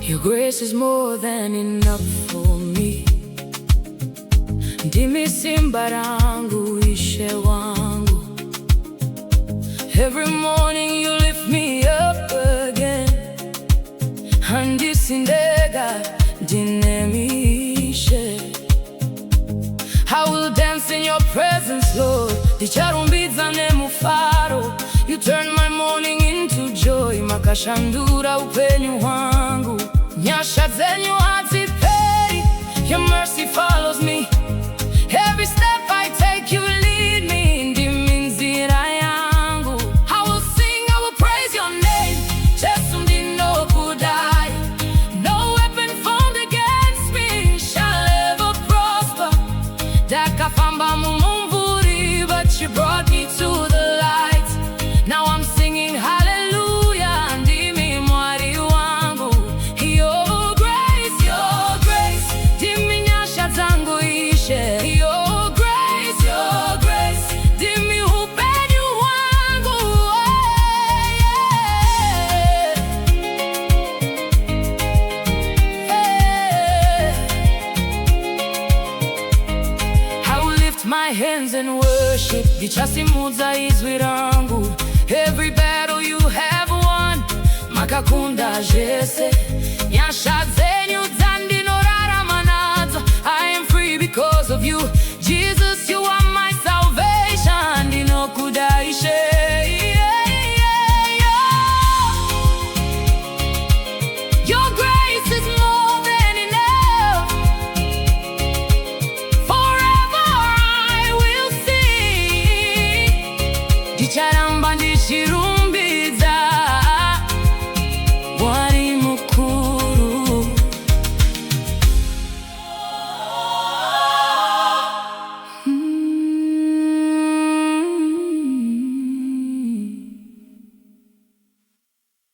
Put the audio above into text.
Your grace is more than enough for me. Ndimi simba langu, ishe wangu. Every morning you lift me up again. Handisindega dinemishe. I will dance in your presence, Lord. Dicharumbidza nemufaro. You turn my morning into joy. Makashandura upenyu wangu. Nyasha Dzenyu haziperi. Your mercy follows me. Every step I take, you lead me. Ndimi nzira yangu. I will sing, I will praise your name. Jesu ndinokudai. No weapon formed against me shall ever prosper. Dakafamba mumumvuri, but you brought me to the light. Now I'm singing hallelujah. Ndimi mwari wangu. Your grace, ndimi nyasha zangu ishe. Your grace, ndimi upenyu wangu. I will lift my hands and worship. Dichasimudza izwi rangu. Every battle you have won, makakunda jese. Nyasha Dzenyu dzandinorara manadza. I am free because of you.